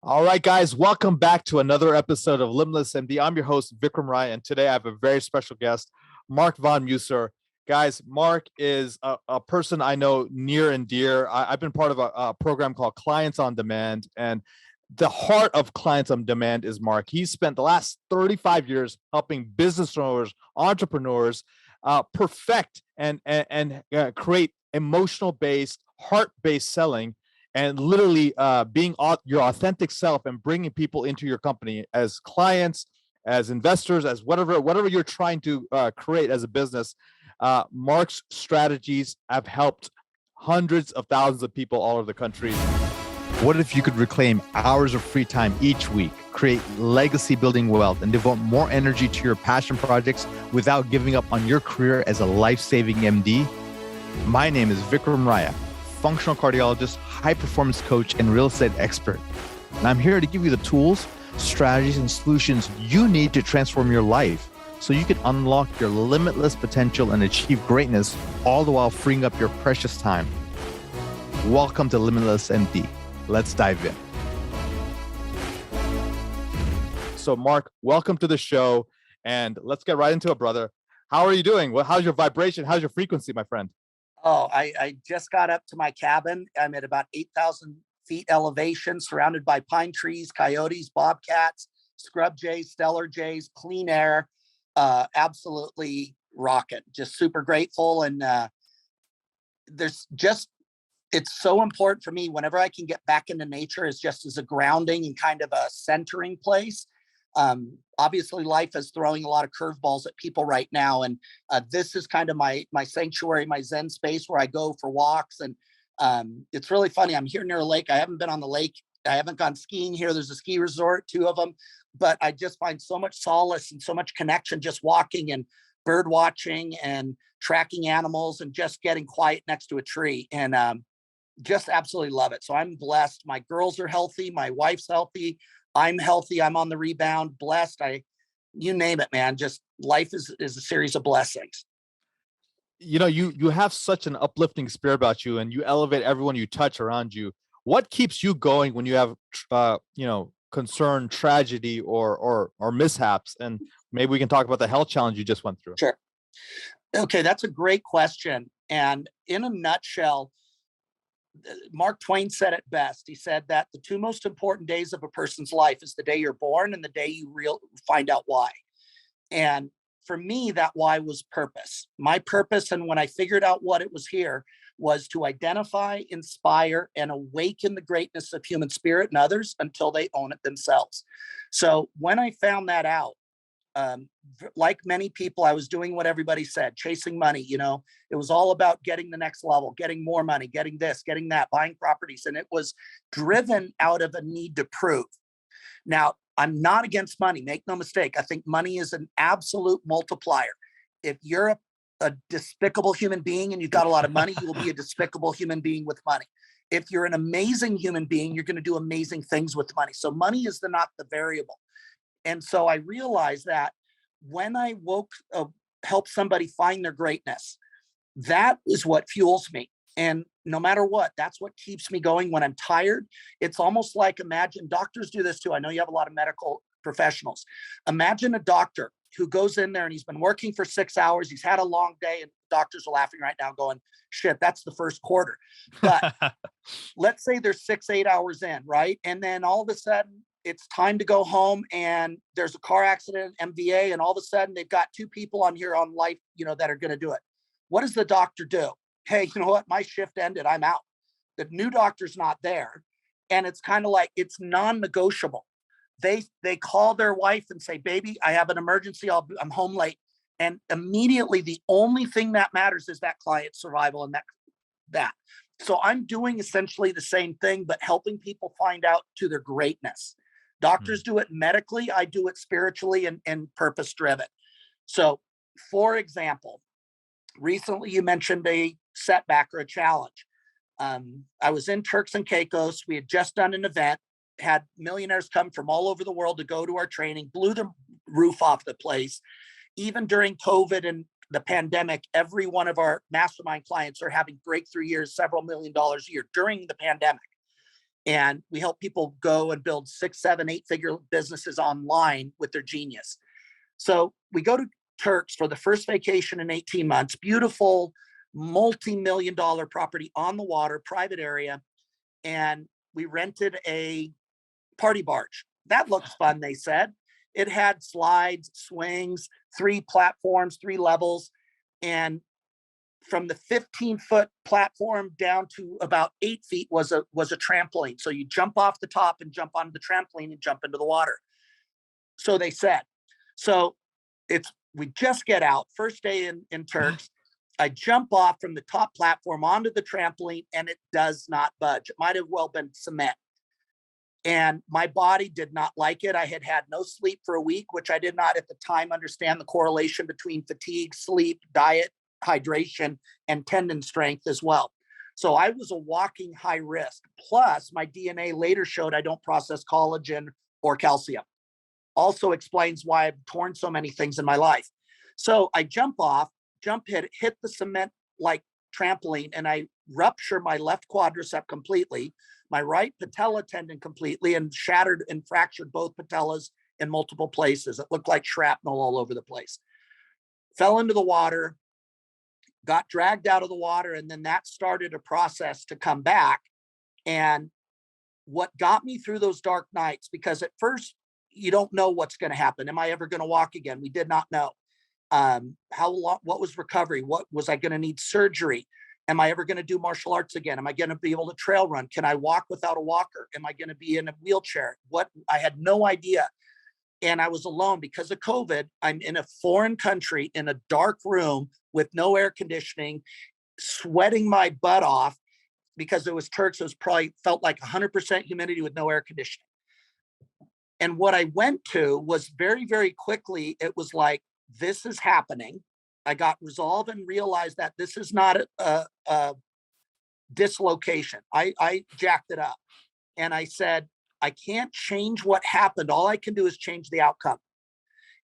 All right, guys, welcome back to another episode of Limitless MD. I'm your host, Vikram Raya, and today I have a very special guest, Marc Von Musser. Guys, Marc is a person I know near and dear. I've been part of a program called Clients on Demand, and the heart of Clients on Demand is Marc. He's spent the last 35 years helping business owners, entrepreneurs perfect and create emotional-based, heart-based selling, and literally being your authentic self and bringing people into your company as clients, as investors, as whatever you're trying to create as a business. Marc's strategies have helped hundreds of thousands of people all over the country. What if you could reclaim hours of free time each week, create legacy building wealth, and devote more energy to your passion projects without giving up on your career as a life-saving MD? My name is Vikram Raya, functional cardiologist, high performance coach, and real estate expert. And I'm here to give you the tools, strategies, and solutions you need to transform your life so you can unlock your limitless potential and achieve greatness, all the while freeing up your precious time. Welcome to Limitless MD. Let's dive in. So Marc, welcome to the show, and let's get right into it, brother. How are you doing? How's your vibration? How's your frequency, my friend? Oh, I just got up to my cabin. I'm at about 8,000 feet elevation, surrounded by pine trees, coyotes, bobcats, scrub jays, stellar jays, clean air. Absolutely rocket. Just super grateful. And it's so important for me whenever I can get back into nature is just as a grounding and kind of a centering place. Obviously life is throwing a lot of curveballs at people right now. And this is kind of my sanctuary, my Zen space where I go for walks. And it's really funny. I'm here near a lake. I haven't been on the lake. I haven't gone skiing here. There's a ski resort, 2 of them, but I just find so much solace and so much connection just walking and bird watching and tracking animals and just getting quiet next to a tree. And just absolutely love it. So I'm blessed. My girls are healthy. My wife's healthy. I'm healthy. I'm on the rebound, blessed. You name it, man. Just life is a series of blessings. You know, you have such an uplifting spirit about you, and you elevate everyone you touch around you. What keeps you going when you have, concern, tragedy, or mishaps? And maybe we can talk about the health challenge you just went through. Sure. Okay, that's a great question. And in a nutshell, Mark Twain said it best. He said that the 2 most important days of a person's life is the day you're born and the day you find out why. And for me, that why was purpose. My purpose, and when I figured out what it was here, was to identify, inspire, and awaken the greatness of human spirit in others until they own it themselves. So when I found that out, like many people, I was doing what everybody said, chasing money. It was all about getting the next level, getting more money, getting this, getting that, buying properties. And it was driven out of a need to prove. Now, I'm not against money. Make no mistake. I think money is an absolute multiplier. If you're a despicable human being and you've got a lot of money, you will be a despicable human being with money. If you're an amazing human being, you're going to do amazing things with money. So money is not the variable. And so I realized that when I help somebody find their greatness, that is what fuels me. And no matter what, that's what keeps me going when I'm tired. It's almost like, imagine, doctors do this too. I know you have a lot of medical professionals. Imagine a doctor who goes in there and he's been working for 6 hours. He's had a long day, and doctors are laughing right now going, shit, that's the first quarter. But let's say they're 6-8 hours in, right? And then all of a sudden, it's time to go home and there's a car accident, MVA, and all of a sudden they've got 2 people on here on life, that are going to do it. What does the doctor do? Hey, you know what? My shift ended. I'm out. The new doctor's not there. And it's kind of like, it's non-negotiable. They call their wife and say, baby, I have an emergency. I'm home late. And immediately the only thing that matters is that client's survival and that. So I'm doing essentially the same thing, but helping people find out to their greatness. Doctors do it medically. I do it spiritually and purpose driven. So for example, recently you mentioned a setback or a challenge. I was in Turks and Caicos. We had just done an event, had millionaires come from all over the world to go to our training, blew the roof off the place. Even during COVID and the pandemic, every one of our mastermind clients are having breakthrough years, several $1 million a year during the pandemic. And we help people go and build 6, 7, 8-figure businesses online with their genius. So we go to Turks for the first vacation in 18 months, beautiful multi-million-dollar property on the water, private area. And we rented a party barge. That looks fun, they said. It had slides, swings, 3 platforms, 3 levels. And from the 15-foot platform down to about 8 feet was a trampoline. So you jump off the top and jump onto the trampoline and jump into the water. So they said. So we just get out, first day in Turks. I jump off from the top platform onto the trampoline, and it does not budge. It might have well been cement. And my body did not like it. I had had no sleep for a week, which I did not at the time understand the correlation between fatigue, sleep, diet, hydration, and tendon strength as well. So I was a walking high risk. Plus, my DNA later showed I don't process collagen or calcium. Also explains why I've torn so many things in my life. So I jump off, hit the cement like trampoline, and I rupture my left quadricep completely, my right patella tendon completely, and shattered and fractured both patellas in multiple places. It looked like shrapnel all over the place. Fell into the water, got dragged out of the water, and then that started a process to come back. And what got me through those dark nights, because at first you don't know what's going to happen. Am I ever going to walk again? We did not know. How long, what was recovery? What was I going to need surgery? Am I ever going to do martial arts again? Am I going to be able to trail run? Can I walk without a walker? Am I going to be in a wheelchair? I had no idea. And I was alone because of COVID. I'm in a foreign country in a dark room with no air conditioning, sweating my butt off because it was Turks. It was probably felt like 100% humidity with no air conditioning. And what I went to was very, very quickly, it was like, this is happening. I got resolve and realized that this is not a dislocation. I jacked it up. And I said, I can't change what happened. All I can do is change the outcome.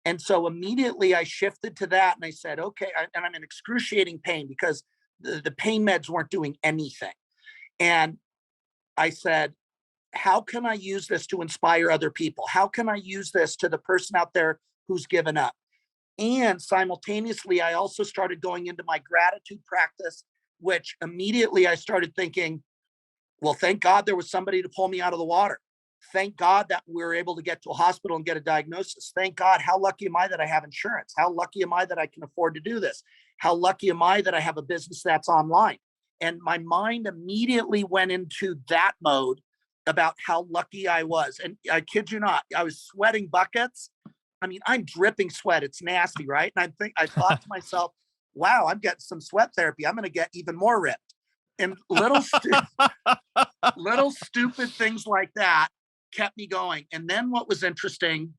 And so immediately I shifted to that. And I said, okay, and I'm in excruciating pain because the pain meds weren't doing anything. And I said, how can I use this to inspire other people? How can I use this to the person out there who's given up? And simultaneously, I also started going into my gratitude practice, which immediately I started thinking, well, thank God there was somebody to pull me out of the water. Thank God that we were able to get to a hospital and get a diagnosis. Thank God. How lucky am I that I have insurance? How lucky am I that I can afford to do this? How lucky am I that I have a business that's online? And my mind immediately went into that mode about how lucky I was. And I kid you not, I was sweating buckets. I mean, I'm dripping sweat. It's nasty, right? And I thought to myself, wow, I'm getting some sweat therapy. I'm going to get even more ripped. And little stupid things like that kept me going. And then what was interesting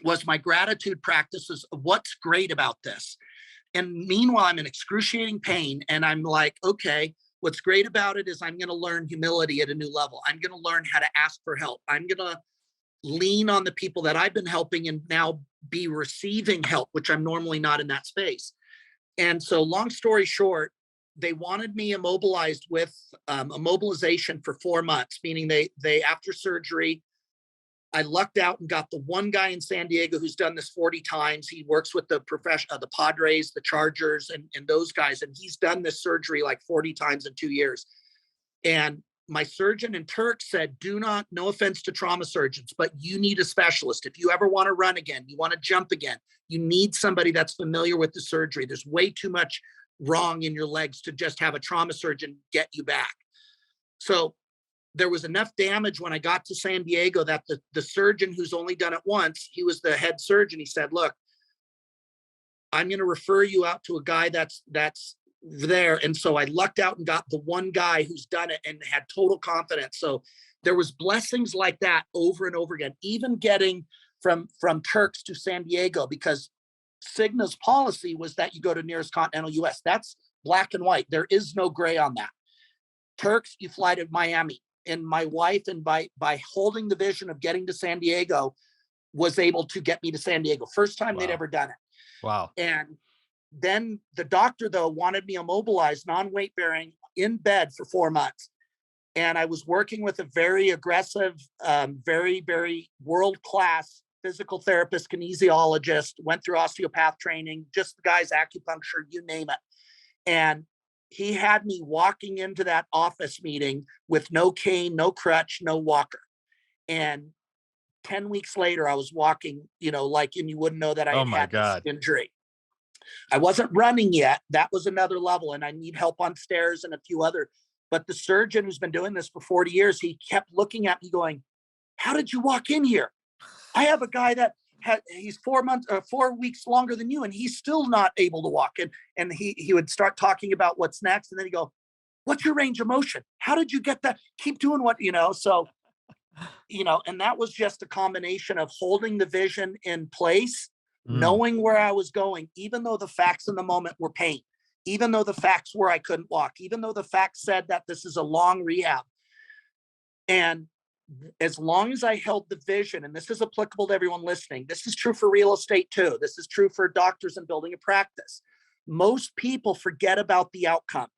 was my gratitude practices of what's great about this. And meanwhile, I'm in excruciating pain. And I'm like, okay, what's great about it is I'm going to learn humility at a new level. I'm going to learn how to ask for help. I'm going to lean on the people that I've been helping and now be receiving help, which I'm normally not in that space. And so long story short, they wanted me immobilized with a mobilization for 4 months, meaning they after surgery, I lucked out and got the one guy in San Diego who's done this 40 times. He works with the the Padres, the Chargers, and those guys. And he's done this surgery like 40 times in 2 years. And my surgeon in Turks said, no offense to trauma surgeons, but you need a specialist. If you ever want to run again, you want to jump again, you need somebody that's familiar with the surgery. There's way too much wrong in your legs to just have a trauma surgeon get you back. So there was enough damage when I got to San Diego that the surgeon who's only done it once, he was the head surgeon. He said, look, I'm going to refer you out to a guy that's there. And so I lucked out and got the one guy who's done it and had total confidence. So there was blessings like that over and over again, even getting from Turks to San Diego, because Cigna's policy was that you go to nearest continental US. That's black and white. There is no gray on that. Turks, you fly to Miami. And my wife, and by holding the vision of getting to San Diego, was able to get me to San Diego. First time they'd ever done it. Wow. And then the doctor, though, wanted me immobilized, non-weight bearing, in bed for 4 months. And I was working with a very aggressive, very, very world-class physical therapist, kinesiologist, went through osteopath training, just the guy's acupuncture, you name it. And he had me walking into that office meeting with no cane, no crutch, no walker. And 10 weeks later, I was walking, and you wouldn't know that I Oh had my had this God. injury. I wasn't running yet. That was another level. And I need help on stairs and a few other. But the surgeon who's been doing this for 40 years, he kept looking at me going, how did you walk in here? I have a guy that he's 4 weeks longer than you, and he's still not able to walk. And he would start talking about what's next. And then he'd go, what's your range of motion? How did you get that? Keep doing so, and that was just a combination of holding the vision in place, knowing where I was going, even though the facts in the moment were pain, even though the facts were I couldn't walk, even though the facts said that this is a long rehab. And as long as I held the vision, and this is applicable to everyone listening, this is true for real estate too. This is true for doctors and building a practice. Most people forget about the outcome.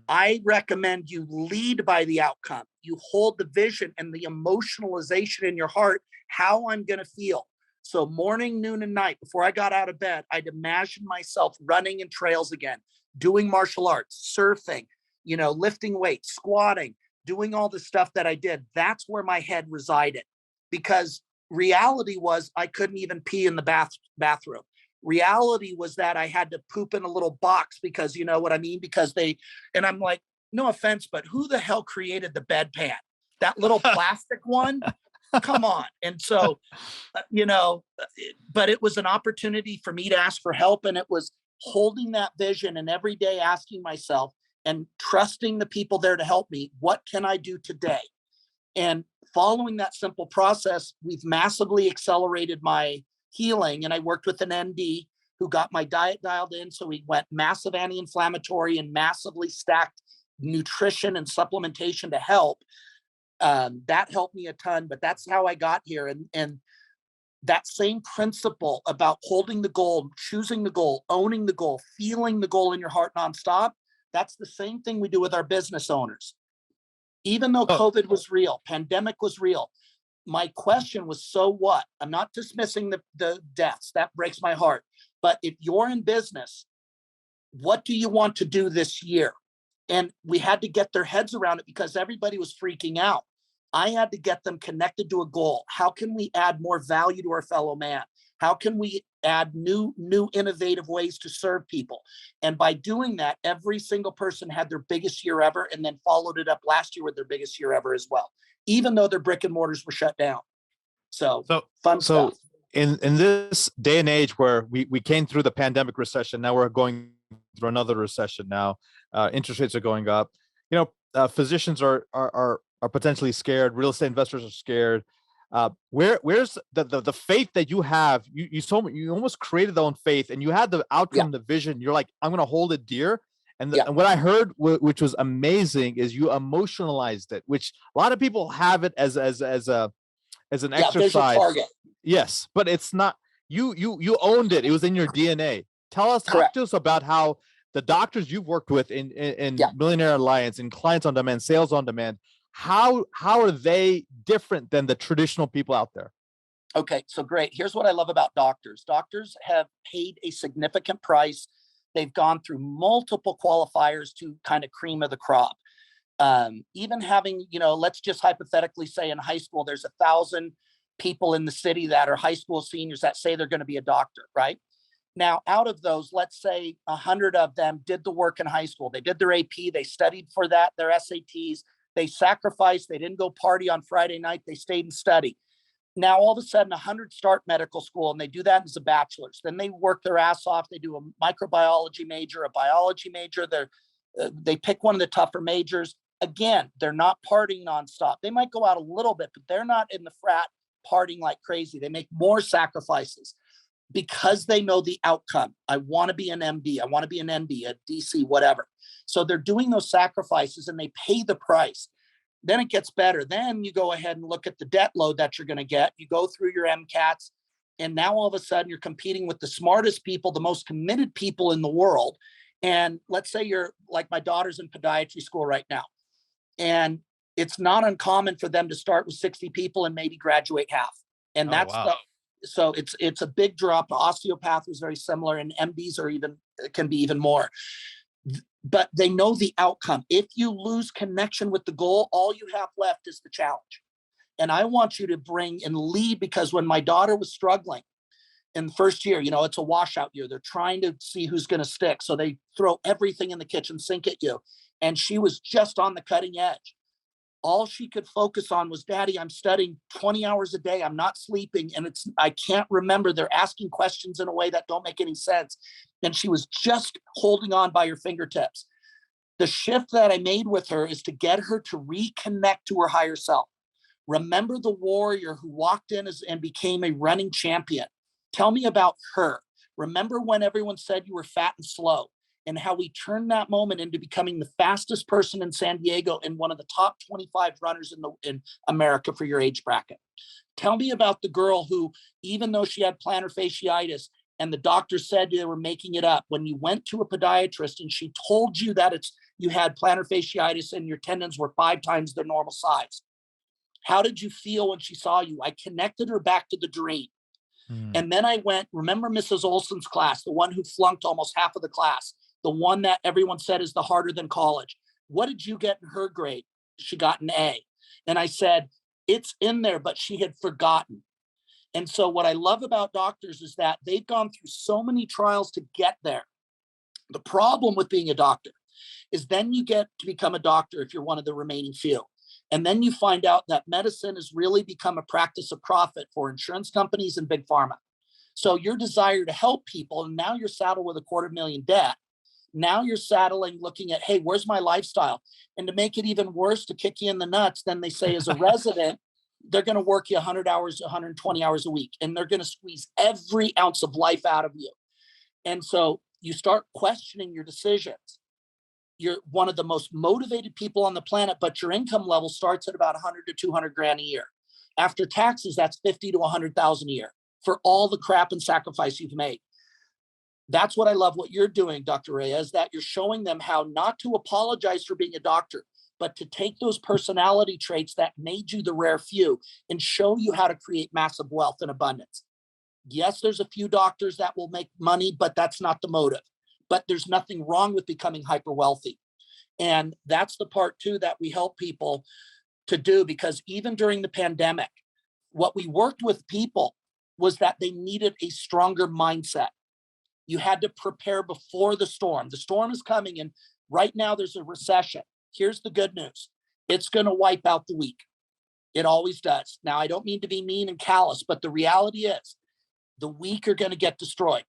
I recommend you lead by the outcome. You hold the vision and the emotionalization in your heart, how I'm going to feel. So morning, noon, and night, before I got out of bed, I'd imagine myself running in trails again, doing martial arts, surfing, lifting weights, squatting, doing all the stuff that I did. That's where my head resided, because reality was I couldn't even pee in the bathroom. Reality was that I had to poop in a little box because, you know what I mean? And I'm like, no offense, but who the hell created the bedpan? That little plastic one? Come on. And so, but it was an opportunity for me to ask for help. And it was holding that vision and every day asking myself and trusting the people there to help me. What can I do today? And following that simple process, we've massively accelerated my healing. And I worked with an MD who got my diet dialed in. So we went massive anti-inflammatory and massively stacked nutrition and supplementation to help. That helped me a ton, but that's how I got here. And that same principle about holding the goal, choosing the goal, owning the goal, feeling the goal in your heart nonstop, that's the same thing we do with our business owners. Even though COVID was real, pandemic was real, my question was, so what? I'm not dismissing the deaths. That breaks my heart. But if you're in business, what do you want to do this year? And we had to get their heads around it because everybody was freaking out. I had to get them connected to a goal. How can we add more value to our fellow man? How can we add new innovative ways to serve people? And by doing that, every single person had their biggest year ever, and then followed it up last year with their biggest year ever as well, even though their brick and mortars were shut down. So fun stuff. In this day and age where we came through the pandemic recession, now we're going through another recession now. Interest rates are going up. Physicians are potentially scared. Real estate investors are scared. Where's the faith that you have? You almost created their own faith, and you had the outcome, the vision. You're like, I'm going to hold it dear. And what I heard, which was amazing, is you emotionalized it, which a lot of people have it as an exercise. Yes, but it's not. You owned it. It was in your DNA. Talk to us about how the doctors you've worked with in Millionaire Alliance, in Clients on Demand, Sales on Demand, how are they different than the traditional people out there? Okay, so great. Here's what I love about doctors. Doctors have paid a significant price. They've gone through multiple qualifiers to kind of cream of the crop. Even having, let's just hypothetically say in high school, there's 1,000 people in the city that are high school seniors that say they're going to be a doctor, right? Now, out of those, let's say 100 of them did the work in high school. They did their AP, they studied for that, their SATs, they sacrificed, they didn't go party on Friday night, they stayed and studied. Now, all of a sudden, 100 start medical school, and they do that as a bachelor's. Then they work their ass off. They do a microbiology major, a biology major. They pick one of the tougher majors. Again, they're not partying nonstop. They might go out a little bit, but they're not in the frat partying like crazy. They make more sacrifices because they know the outcome. I want to be an MD. I want to be an ND, a DC, whatever. So they're doing those sacrifices and they pay the price. Then it gets better. Then you go ahead and look at the debt load that you're going to get. You go through your MCATs, and now all of a sudden you're competing with the smartest people, the most committed people in the world. And let's say you're like, my daughter's in podiatry school right now. And it's not uncommon for them to start with 60 people and maybe graduate half. And Oh, that's wow. so it's a big drop. The osteopath was very similar, and MDs are even can be even more. But they know the outcome. If you lose connection with the goal, all you have left is the challenge. And I want you to bring and lead, because when my daughter was struggling in the first year, it's a washout year. They're trying to see who's going to stick. So they throw everything in the kitchen sink at you. And she was just on the cutting edge. All she could focus on was, Daddy, I'm studying 20 hours a day. I'm not sleeping. And I can't remember. They're asking questions in a way that don't make any sense. And she was just holding on by her fingertips. The shift that I made with her is to get her to reconnect to her higher self. Remember the warrior who walked in and became a running champion. Tell me about her. Remember when everyone said you were fat and slow, and how we turned that moment into becoming the fastest person in San Diego and one of the top 25 runners in America for your age bracket. Tell me about the girl who, even though she had plantar fasciitis and the doctor said they were making it up, when you went to a podiatrist and she told you that you had plantar fasciitis and your tendons were 5 times their normal size. How did you feel when she saw you? I connected her back to the dream. And then I went, remember Mrs. Olson's class, the one who flunked almost half of the class, the one that everyone said is the harder than college. What did you get in her grade? She got an A. And I said, it's in there, but she had forgotten. And so what I love about doctors is that they've gone through so many trials to get there. The problem with being a doctor is then you get to become a doctor if you're one of the remaining few. And then you find out that medicine has really become a practice of profit for insurance companies and big pharma. So your desire to help people, and now you're saddled with $250,000 debt. Now you're saddling, looking at, hey, where's my lifestyle? And to make it even worse, to kick you in the nuts, then they say as a resident, they're going to work you 100 hours, 120 hours a week, and they're going to squeeze every ounce of life out of you. And so you start questioning your decisions. You're one of the most motivated people on the planet, but your income level starts at about 100 to 200 grand a year. After taxes, that's 50 to 100,000 a year for all the crap and sacrifice you've made. That's what I love what you're doing, Dr. Raya, is that you're showing them how not to apologize for being a doctor, but to take those personality traits that made you the rare few and show you how to create massive wealth and abundance. Yes, there's a few doctors that will make money, but that's not the motive. But there's nothing wrong with becoming hyper wealthy. And that's the part too that we help people to do, because even during the pandemic, what we worked with people was that they needed a stronger mindset. You had to prepare before the storm. The storm is coming, and right now there's a recession. Here's the good news. It's going to wipe out the weak. It always does. Now, I don't mean to be mean and callous, but the reality is the weak are going to get destroyed.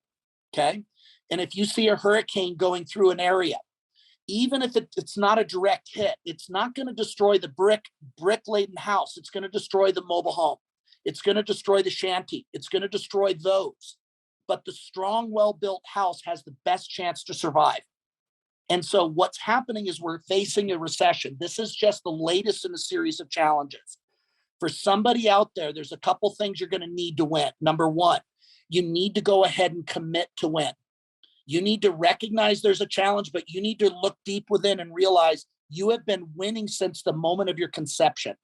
Okay. And if you see a hurricane going through an area, even if it's not a direct hit, it's not going to destroy the brick-laden house. It's going to destroy the mobile home. It's going to destroy the shanty. It's going to destroy those. But the strong, well-built house has the best chance to survive. And so what's happening is we're facing a recession. This is just the latest in a series of challenges. For somebody out there, there's a couple things you're going to need to win. Number one, you need to go ahead and commit to win. You need to recognize there's a challenge, but you need to look deep within and realize you have been winning since the moment of your conception.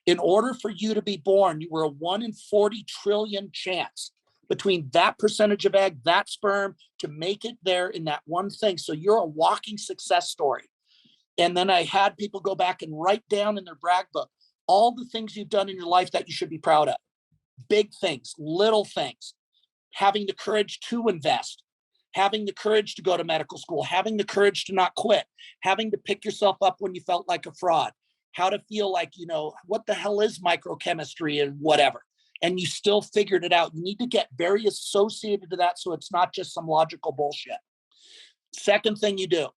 In order for you to be born, you were a 1 in 40 trillion chance between that percentage of egg, that sperm, to make it there in that one thing. So you're a walking success story. And then I had people go back and write down in their brag book all the things you've done in your life that you should be proud of. Big things, little things, having the courage to invest, having the courage to go to medical school, having the courage to not quit, having to pick yourself up when you felt like a fraud, how to feel like, what the hell is microchemistry and whatever. And you still figured it out. You need to get very associated to that so it's not just some logical bullshit. Second thing you do,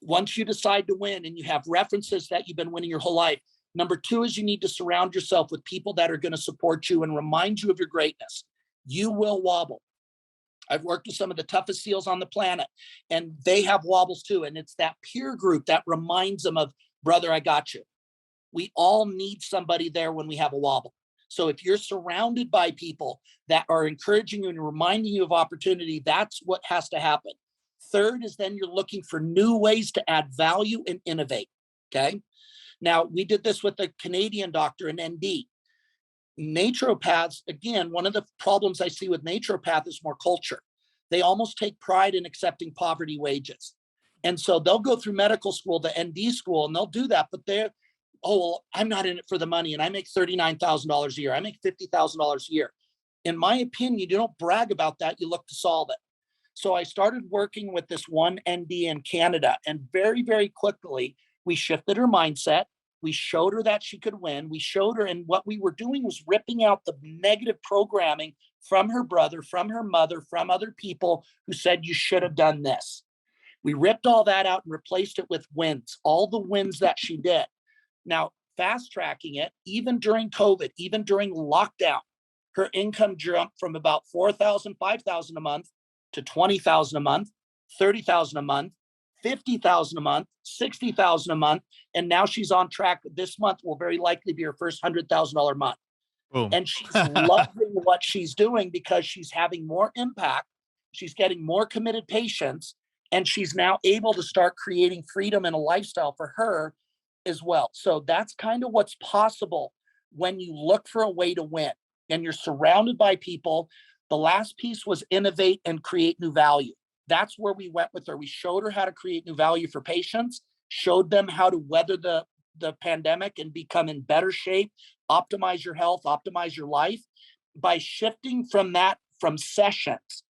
once you decide to win and you have references that you've been winning your whole life, number two is you need to surround yourself with people that are going to support you and remind you of your greatness. You will wobble. I've worked with some of the toughest SEALs on the planet, and they have wobbles too. And it's that peer group that reminds them of, brother, I got you. We all need somebody there when we have a wobble. So if you're surrounded by people that are encouraging you and reminding you of opportunity, that's what has to happen. Third is then you're looking for new ways to add value and innovate. Okay. Now, we did this with a Canadian doctor, an ND. Naturopaths, again, one of the problems I see with naturopath is more culture. They almost take pride in accepting poverty wages. And so they'll go through medical school, the ND school, and they'll do that, but they're, oh, well, I'm not in it for the money, and I make $39,000 a year. I make $50,000 a year. In my opinion, you don't brag about that. You look to solve it. So I started working with this one ND in Canada, and very, very quickly, we shifted her mindset. We showed her that she could win. We showed her, and what we were doing was ripping out the negative programming from her brother, from her mother, from other people who said, you should have done this. We ripped all that out and replaced it with wins, all the wins that she did. Now, fast tracking it, even during COVID, even during lockdown, her income jumped from about 4,000, 5,000 a month to 20,000 a month, 30,000 a month, 50,000 a month, 60,000 a month. And now she's on track. This month will very likely be her first $100,000 month. Boom. And she's loving what she's doing because she's having more impact. She's getting more committed patients, and she's now able to start creating freedom and a lifestyle for her as well. So that's kind of what's possible when you look for a way to win and you're surrounded by people. The last piece was innovate and create new value. That's where we went with her. We showed her how to create new value for patients, showed them how to weather the pandemic and become in better shape, optimize your health, optimize your life. By shifting from sessions,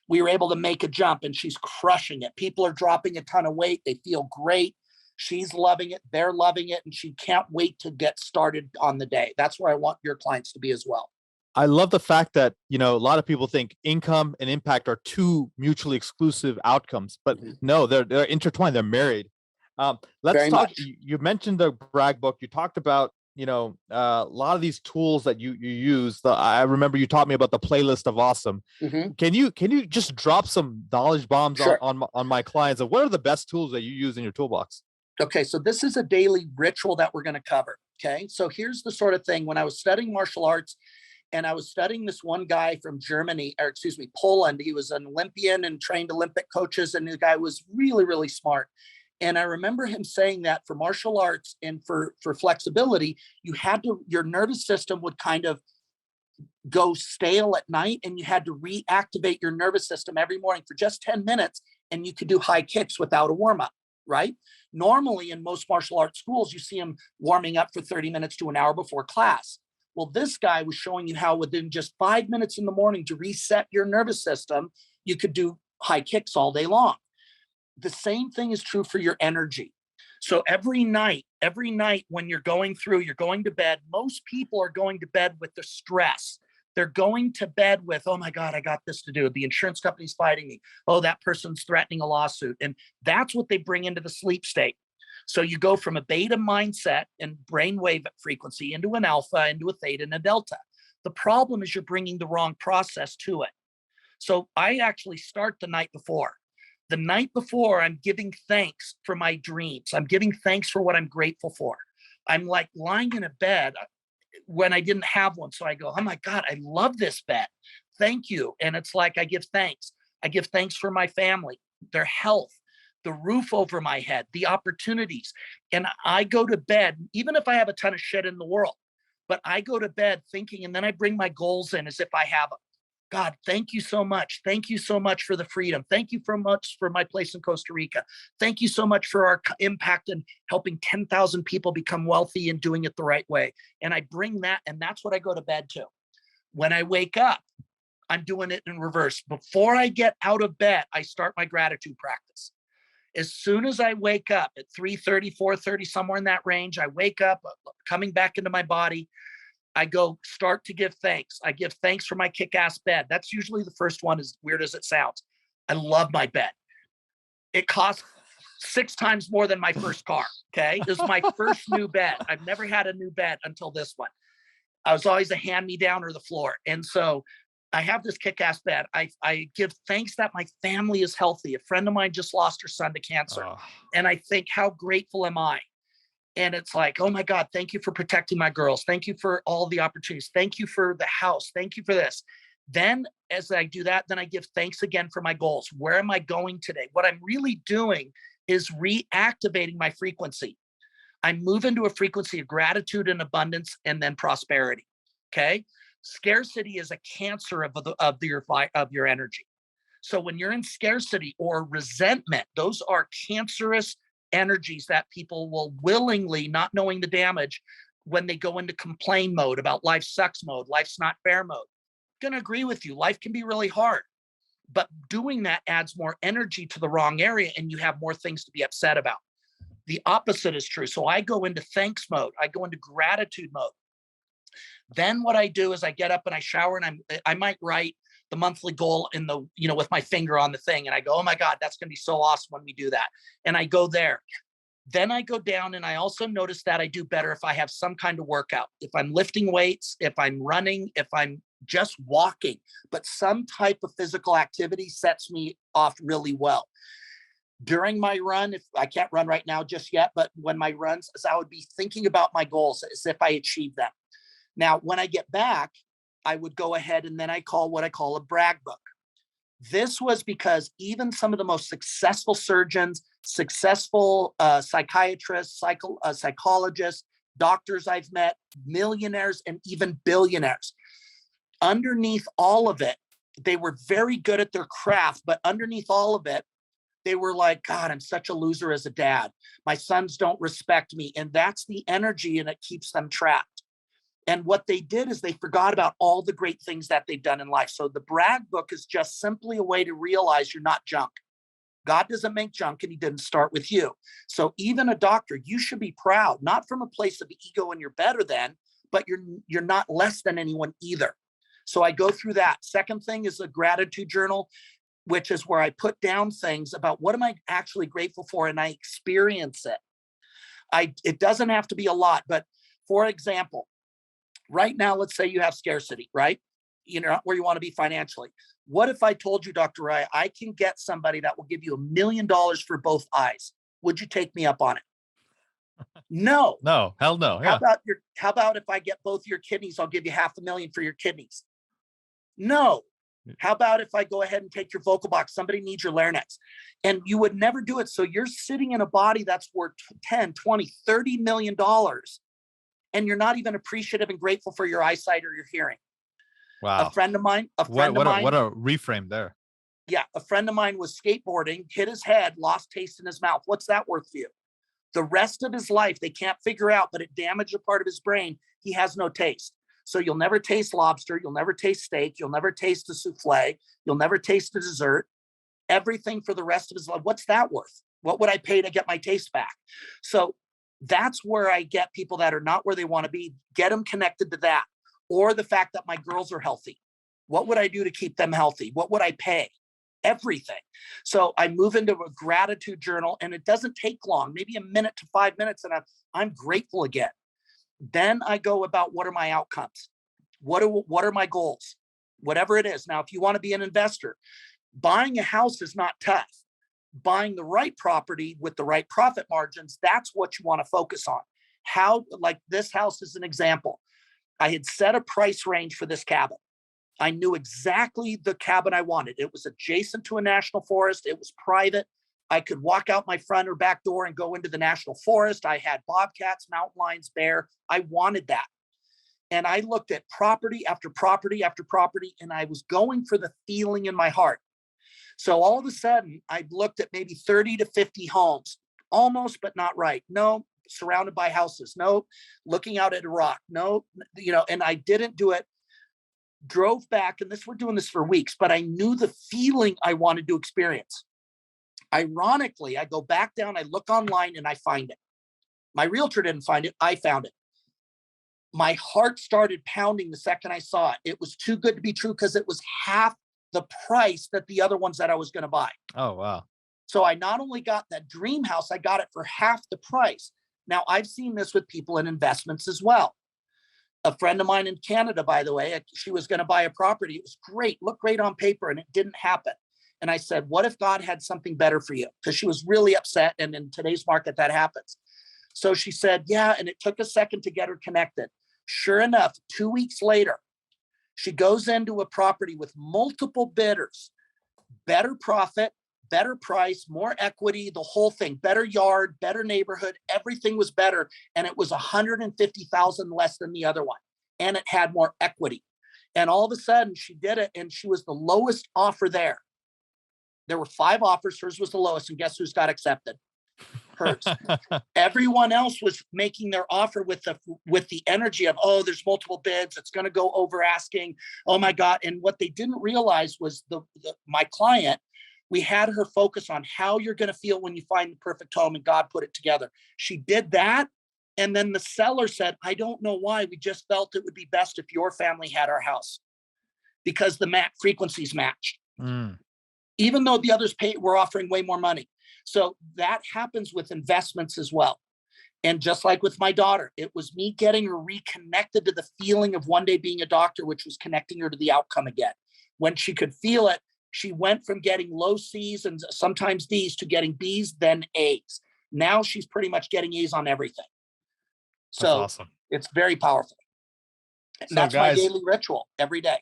we were able to make a jump, and she's crushing it. People are dropping a ton of weight. They feel great. She's loving it. They're loving it. And she can't wait to get started on the day. That's where I want your clients to be as well. I love the fact that, a lot of people think income and impact are two mutually exclusive outcomes, but no, they're intertwined. They're married. Let's Very talk. much. You mentioned the brag book. You talked about, a lot of these tools that you use. I remember you taught me about the playlist of awesome. Mhm. Can you just drop some knowledge bombs Sure. on my clients of what are the best tools that you use in your toolbox? Okay, so this is a daily ritual that we're going to cover. Okay, so here's the sort of thing. When I was studying martial arts, and I was studying this one guy from Germany, or excuse me, Poland. He was an Olympian and trained Olympic coaches, and the guy was really, really smart. And I remember him saying that for martial arts and for flexibility, your nervous system would kind of go stale at night, and you had to reactivate your nervous system every morning for just 10 minutes, and you could do high kicks without a warm-up, right? Normally in most martial arts schools, you see them warming up for 30 minutes to an hour before class. Well, this guy was showing you how within just 5 minutes in the morning to reset your nervous system, you could do high kicks all day long. The same thing is true for your energy. So every night when you're going to bed, most people are going to bed with the stress. They're going to bed with, oh my God, I got this to do. The insurance company's fighting me. Oh, that person's threatening a lawsuit. And that's what they bring into the sleep state. So you go from a beta mindset and brainwave frequency into an alpha, into a theta, and a delta. The problem is you're bringing the wrong process to it. So I actually start the night before. The night before, I'm giving thanks for my dreams. I'm giving thanks for what I'm grateful for. I'm like lying in a bed when I didn't have one. So I go, oh my God, I love this bed. Thank you. And it's like I give thanks. I give thanks for my family, their health, the roof over my head, the opportunities. And I go to bed, even if I have a ton of shit in the world, but I go to bed thinking, and then I bring my goals in as if I have them. God, thank you so much. Thank you so much for the freedom. Thank you so much for my place in Costa Rica. Thank you so much for our impact in helping 10,000 people become wealthy and doing it the right way. And I bring that, and that's what I go to bed to. When I wake up, I'm doing it in reverse. Before I get out of bed, I start my gratitude practice. As soon as I wake up at 3:30, 4:30, somewhere in that range, I wake up, coming back into my body. I go start to give thanks. I give thanks for my kick-ass bed. That's usually the first one, as weird as it sounds. I love my bed. It costs 6 times more than my first car, okay? This is my first new bed. I've never had a new bed until this one. I was always a hand-me-down or the floor. And so I have this kick-ass bed. I give thanks that my family is healthy. A friend of mine just lost her son to cancer. Oh. And I think, how grateful am I? And it's like, oh my God, thank you for protecting my girls. Thank you for all the opportunities. Thank you for the house. Thank you for this. Then as I do that, then I give thanks again for my goals. Where am I going today? What I'm really doing is reactivating my frequency. I move into a frequency of gratitude and abundance and then prosperity. Okay. Scarcity is a cancer of your energy. So when you're in scarcity or resentment, those are cancerous energies that people will willingly, not knowing the damage, when they go into complain mode about life sucks mode, life's not fair mode. I'm gonna agree with you. Life can be really hard, but doing that adds more energy to the wrong area and you have more things to be upset about. The opposite is true. So I go into thanks mode. I go into gratitude mode. Then what I do is I get up and I shower and I might write the monthly goal in the, with my finger on the thing. And I go, oh my God, that's going to be so awesome when we do that. And I go there. Then I go down and I also notice that I do better if I have some kind of workout. If I'm lifting weights, if I'm running, if I'm just walking, but some type of physical activity sets me off really well. During my run, if I can't run right now just yet, but when my runs, I would be thinking about my goals as if I achieved them. Now, when I get back, I would go ahead and then I call what I call a brag book. This was because even some of the most successful surgeons, successful psychiatrists, psychologists, doctors I've met, millionaires, and even billionaires, underneath all of it, they were very good at their craft, but underneath all of it, they were like, God, I'm such a loser as a dad. My sons don't respect me. And that's the energy, and it keeps them trapped. And what they did is they forgot about all the great things that they've done in life. So the brag book is just simply a way to realize you're not junk. God doesn't make junk, and he didn't start with you. So even a doctor, you should be proud, not from a place of ego and you're better than, but you're not less than anyone either. So I go through that. Second thing is a gratitude journal, which is where I put down things about what am I actually grateful for, and I experience it. It doesn't have to be a lot, but for example, right now, let's say you have scarcity, right? You're not where you want to be financially. What if I told you, Dr. Raya, I can get somebody that will give you $1 million for both eyes? Would you take me up on it? No. No, hell no. How Yeah. about if I get both your kidneys, I'll give you $500,000 for your kidneys? No. How about if I go ahead and take your vocal box? Somebody needs your larynx. And you would never do it. So you're sitting in a body that's worth 10, 20, $30 million. And you're not even appreciative and grateful for your eyesight or your hearing. Wow. A friend of mine, What a reframe there. Yeah. A friend of mine was skateboarding, hit his head, lost taste in his mouth. What's that worth to you? The rest of his life, they can't figure out, but it damaged a part of his brain. He has no taste. So you'll never taste lobster. You'll never taste steak. You'll never taste the souffle. You'll never taste the dessert. Everything for the rest of his life. What's that worth? What would I pay to get my taste back? So that's where I get people that are not where they want to be, get them connected to that. Or the fact that my girls are healthy. What would I do to keep them healthy? What would I pay? Everything. So I move into a gratitude journal, and it doesn't take long, maybe a minute to 5 minutes, and I'm grateful again. Then I go about what are my outcomes? What are my goals? Whatever it is. Now, if you want to be an investor, buying a house is not tough. Buying the right property with the right profit margins, that's what you want to focus on. How, like this house is an example. I had set a price range for this cabin. I knew exactly the cabin I wanted. It was adjacent to a national forest. It was private. I could walk out my front or back door and go into the national forest. I had bobcats, mountain lions, bear. I wanted that. And I looked at property after property after property, and I was going for the feeling in my heart. So all of a sudden, I looked at maybe 30 to 50 homes, almost, but not right. No, surrounded by houses. No, looking out at a rock. No, and I didn't do it. Drove back, and we're doing this for weeks, but I knew the feeling I wanted to experience. Ironically, I go back down, I look online, and I find it. My realtor didn't find it. I found it. My heart started pounding the second I saw it. It was too good to be true because it was half the price that the other ones that I was going to buy. Oh, wow. So I not only got that dream house, I got it for half the price. Now, I've seen this with people in investments as well. A friend of mine in Canada, by the way, she was going to buy a property. It was great, looked great on paper, and it didn't happen. And I said, what if God had something better for you? Because she was really upset. And in today's market, that happens. So she said, yeah. And it took a second to get her connected. Sure enough, 2 weeks later, she goes into a property with multiple bidders, better profit, better price, more equity, the whole thing, better yard, better neighborhood, everything was better. And it was 150,000 less than the other one. And it had more equity. And all of a sudden she did it, and she was the lowest offer there. There were 5 offers. Hers was the lowest. And guess who's got accepted? Hers. Everyone else was making their offer with the energy of, oh, there's multiple bids. It's going to go over asking. Oh my God. And what they didn't realize was my client, we had her focus on how you're going to feel when you find the perfect home, and God put it together. She did that. And then the seller said, I don't know why. We just felt it would be best if your family had our house, because the frequencies matched. Even though the others were offering way more money. So that happens with investments as well. And just like with my daughter, it was me getting her reconnected to the feeling of one day being a doctor, which was connecting her to the outcome again. When she could feel it, she went from getting low C's and sometimes D's to getting B's, then A's. Now she's pretty much getting A's on everything. So that's awesome. It's very powerful. And that's guys, my daily ritual every day.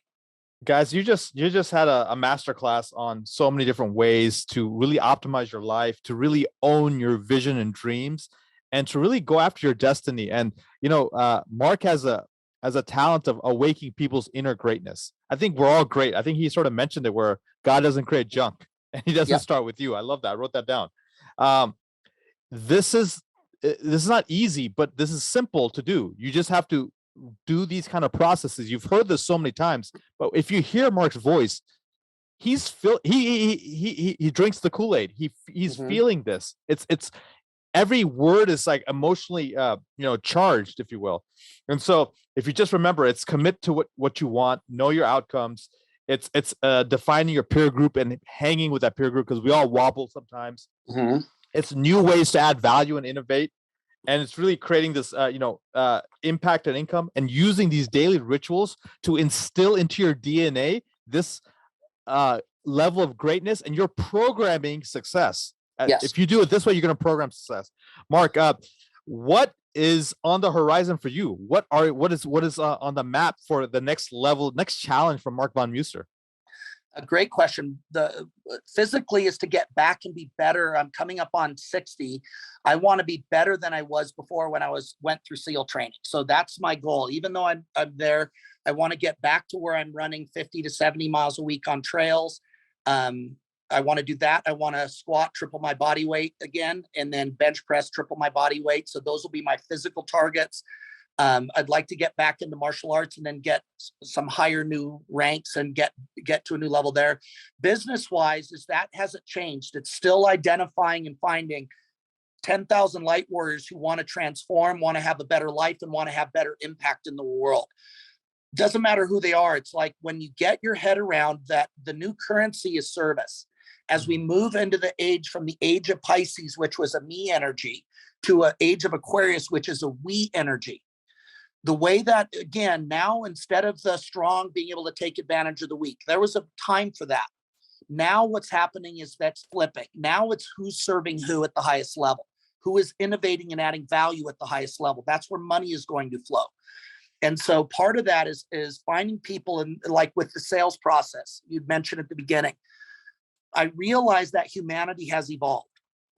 Guys, you just had a masterclass on so many different ways to really optimize your life, to really own your vision and dreams, and to really go after your destiny. And Marc has a talent of awakening people's inner greatness. I think we're all great. I think he sort of mentioned it, where God doesn't create junk, and he doesn't start with you. I love that. I wrote that down. This is not easy, but this is simple to do. You just have to do these kind of processes. You've heard this so many times, but if you hear Marc's voice, he drinks the Kool-Aid. He's feeling this. It's every word is like emotionally charged, if you will. And so if you just remember, it's commit to what you want, know your outcomes. It's defining your peer group and hanging with that peer group, because we all wobble sometimes. It's new ways to add value and innovate. And it's really creating this, impact and income, and using these daily rituals to instill into your DNA this level of greatness, and you're programming success. Yes. If you do it this way, you're going to program success. Marc, what is on the horizon for you? What is on the map for the next level, next challenge for Marc Von Musser? A great question. The physically is to get back and be better. I'm coming up on 60. I want to be better than I was before when I went through SEAL training. So that's my goal. Even though I'm there, I want to get back to where I'm running 50 to 70 miles a week on trails. I want to do that. I want to squat, triple my body weight again, and then bench press, triple my body weight. So those will be my physical targets. I'd like to get back into martial arts and then get some higher new ranks and get to a new level there. Business wise, that hasn't changed. It's still identifying and finding 10,000 light warriors who want to transform, want to have a better life, and want to have better impact in the world. Doesn't matter who they are. It's like when you get your head around that the new currency is service. As we move into from the age of Pisces, which was a me energy, to an age of Aquarius, which is a we energy. The way that, again, now instead of the strong being able to take advantage of the weak, there was a time for that. Now what's happening is that's flipping. Now it's who's serving who at the highest level, who is innovating and adding value at the highest level. That's where money is going to flow. And so part of that is finding people, and like with the sales process, you'd mentioned at the beginning, I realized that humanity has evolved.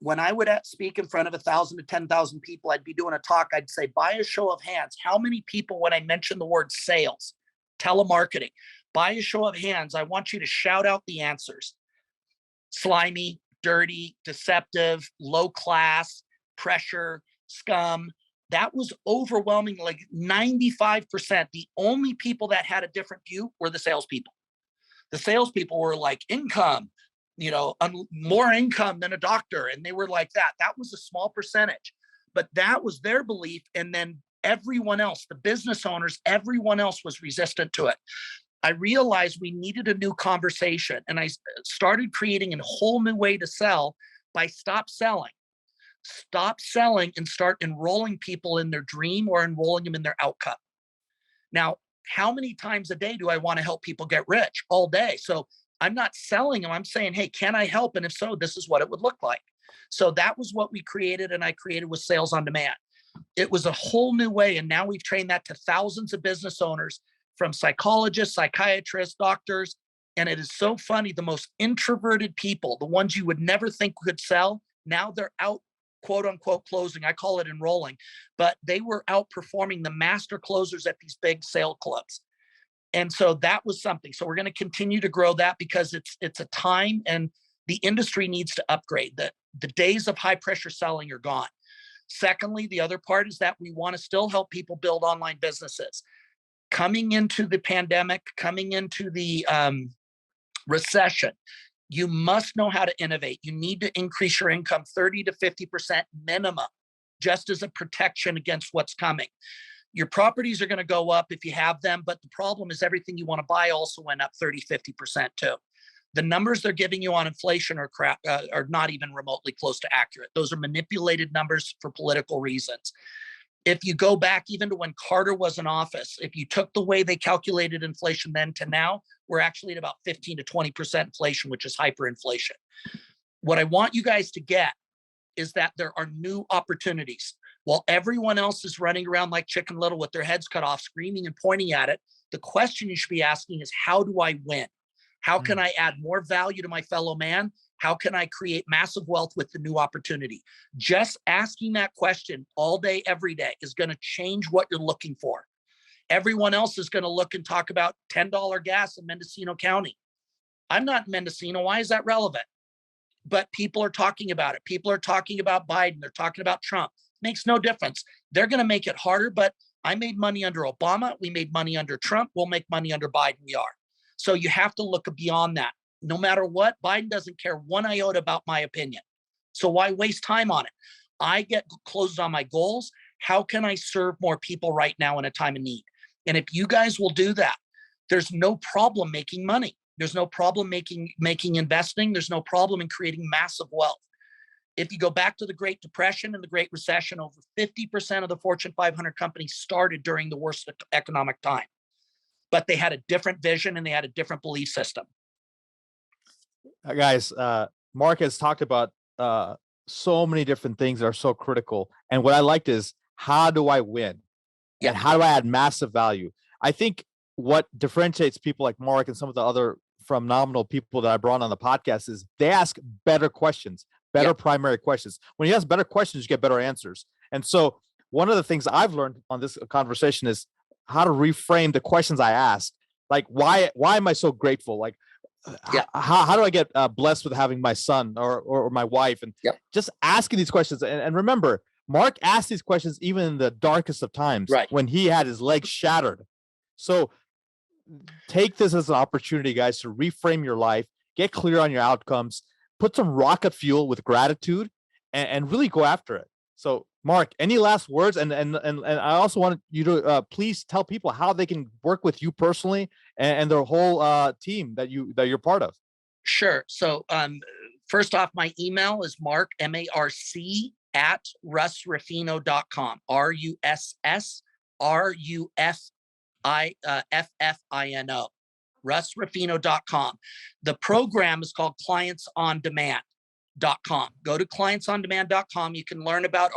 When I would speak in front of 1,000 to 10,000 people, I'd be doing a talk. I'd say, by a show of hands, how many people, when I mention the word sales, telemarketing, by a show of hands, I want you to shout out the answers. Slimy, dirty, deceptive, low class, pressure, scum. That was overwhelming, like 95%. The only people that had a different view were the salespeople. The salespeople were like, income, more income than a doctor. And they were like that. That was a small percentage, but that was their belief. And then everyone else, the business owners, everyone else was resistant to it. I realized we needed a new conversation. And I started creating a whole new way to sell by stop selling and start enrolling people in their dream or enrolling them in their outcome. Now, how many times a day do I want to help people get rich? All day. So I'm not selling them. I'm saying, hey, can I help? And if so, this is what it would look like. So that was what we created, and I created with Sales on Demand. It was a whole new way. And now we've trained that to thousands of business owners, from psychologists, psychiatrists, doctors, And it is so funny. The most introverted people, the ones you would never think could sell, now they're out, quote unquote, closing. I call it enrolling, but they were outperforming the master closers at these big sale clubs. And so that was something. So we're going to continue to grow that because it's a time, and the industry needs to upgrade. The days of high pressure selling are gone. Secondly, the other part is that we want to still help people build online businesses. Coming into the pandemic, coming into the recession, you must know how to innovate. You need to increase your income 30 to 50% minimum, just as a protection against what's coming. Your properties are going to go up if you have them, but the problem is everything you want to buy also went up 30, 50% too. The numbers they're giving you on inflation are not even remotely close to accurate. Those are manipulated numbers for political reasons. If you go back even to when Carter was in office, if you took the way they calculated inflation then to now, we're actually at about 15 to 20% inflation, which is hyperinflation. What I want you guys to get is that there are new opportunities. While everyone else is running around like Chicken Little with their heads cut off, screaming and pointing at it, the question you should be asking is, how do I win? How can I add more value to my fellow man? How can I create massive wealth with the new opportunity? Just asking that question all day, every day is going to change what you're looking for. Everyone else is going to look and talk about $10 gas in Mendocino County. I'm not in Mendocino. Why is that relevant? But people are talking about it. People are talking about Biden. They're talking about Trump. Makes no difference. They're going to make it harder, but I made money under Obama. We made money under Trump. We'll make money under Biden. We are. So you have to look beyond that. No matter what, Biden doesn't care one iota about my opinion. So why waste time on it? I get closed on my goals. How can I serve more people right now in a time of need? And if you guys will do that, there's no problem making money. There's no problem making investing. There's no problem in creating massive wealth. If you go back to the Great Depression and the Great Recession, over 50% of the Fortune 500 companies started during the worst economic time. But they had a different vision and they had a different belief system. Guys, Marc has talked about so many different things that are so critical. And what I liked is, how do I win? And how do I add massive value? I think what differentiates people like Marc and some of the other phenomenal people that I brought on the podcast is they ask better questions, better primary questions. When you ask better questions, you get better answers. And so one of the things I've learned on this conversation is how to reframe the questions I ask. Like, why am I so grateful? Like, how do I get blessed with having my son or my wife? And just asking these questions. And remember, Marc asked these questions even in the darkest of times, when he had his legs shattered. So take this as an opportunity, guys, to reframe your life, get clear on your outcomes, put some rocket fuel with gratitude, and really go after it. So Marc, any last words? And I also want you to please tell people how they can work with you personally and the whole team that you're part of. Sure. So first off, my email is Marc, MARC, at russruffino.com. RUSSRUFFINO. russruffino.com. The program is called clientsondemand.com. Go to clientsondemand.com. You can learn about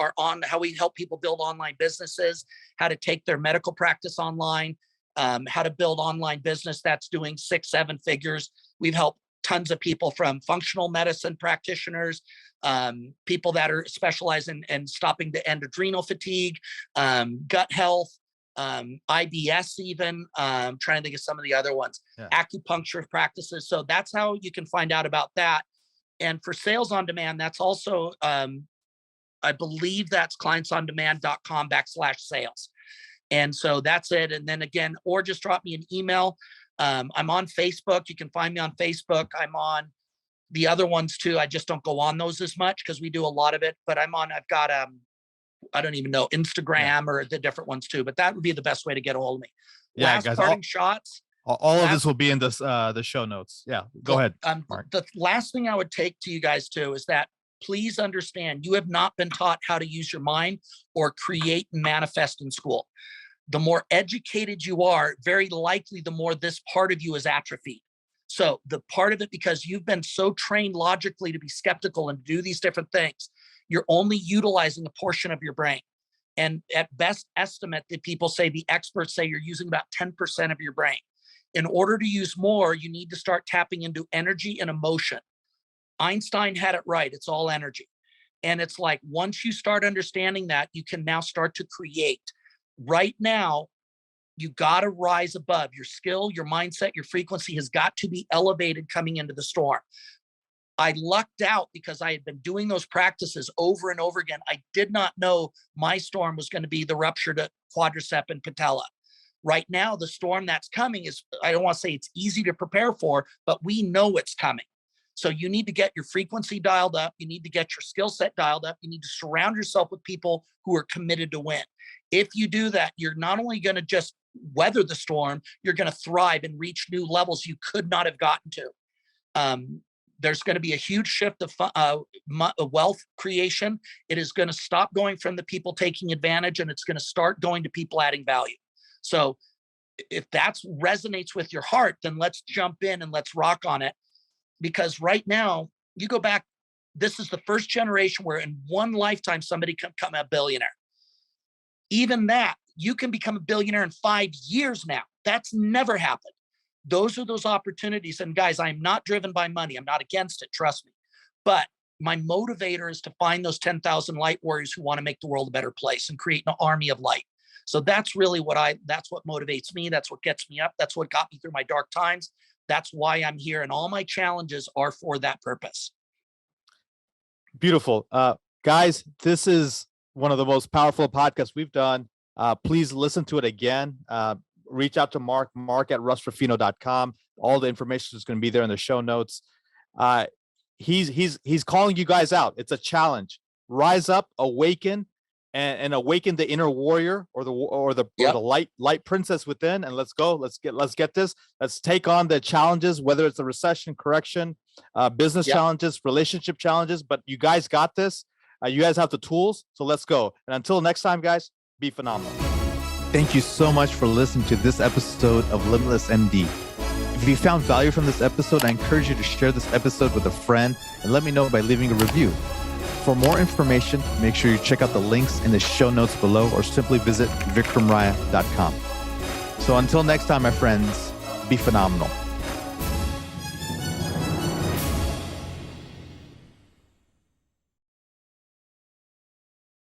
how we help people build online businesses, how to take their medical practice online, how to build online business that's doing 6-7 figures. We've helped tons of people, from functional medicine practitioners, people that are specialized in stopping the end adrenal fatigue, gut health, IBS even, trying to think of some of the other ones, acupuncture practices. So that's how you can find out about that. And for sales on demand, that's also, I believe that's clientsondemand.com/sales. And so that's it. And then again, or just drop me an email. I'm on Facebook. You can find me on Facebook. I'm on the other ones too. I just don't go on those as much because we do a lot of it, but I've got, I don't even know, Instagram or the different ones too, but that would be the best way to get a hold of me. Last guys, parting shots. All of this will be in this, the show notes. Yeah, go ahead. The last thing I would take to you guys too is that please understand, you have not been taught how to use your mind or create and manifest in school. The more educated you are, very likely the more this part of you is atrophied. So the part of it, because you've been so trained logically to be skeptical and do these different things, you're only utilizing a portion of your brain. And at best estimate, that people say, the experts say, you're using about 10% of your brain. In order to use more, you need to start tapping into energy and emotion. Einstein had it right. It's all energy. And it's like, once you start understanding that, you can now start to create. Right now, you got to rise above. Your skill, your mindset, your frequency has got to be elevated coming into the storm. I lucked out because I had been doing those practices over and over again. I did not know my storm was going to be the ruptured quadricep and patella. Right now, the storm that's coming is, I don't want to say it's easy to prepare for, but we know it's coming. So you need to get your frequency dialed up. You need to get your skill set dialed up. You need to surround yourself with people who are committed to win. If you do that, you're not only going to just weather the storm, you're going to thrive and reach new levels you could not have gotten to. There's going to be a huge shift of wealth creation. It is going to stop going from the people taking advantage, and it's going to start going to people adding value. So if that resonates with your heart, then let's jump in and let's rock on it. Because right now, you go back, this is the first generation where in one lifetime, somebody can become a billionaire. Even that, you can become a billionaire in 5 years now. That's never happened. Those are those opportunities. And guys, I'm not driven by money. I'm not against it, trust me. But my motivator is to find those 10,000 light warriors who want to make the world a better place and create an army of light. So that's really that's what motivates me. That's what gets me up. That's what got me through my dark times. That's why I'm here. And all my challenges are for that purpose. Beautiful. Guys, this is one of the most powerful podcasts we've done. Please listen to it again. Reach out to Marc at russrufino.com. All the information is going to be there in the show notes. He's calling you guys out. It's a challenge. Rise up, awaken, and awaken the inner warrior or the light princess within. And let's go. Let's get this. Let's take on the challenges, whether it's a recession, correction, business challenges, relationship challenges. But you guys got this. You guys have the tools. So let's go. And until next time, guys, be phenomenal. Thank you so much for listening to this episode of Limitless MD. If you found value from this episode, I encourage you to share this episode with a friend and let me know by leaving a review. For more information, make sure you check out the links in the show notes below or simply visit vikramraya.com. So until next time, my friends, be phenomenal.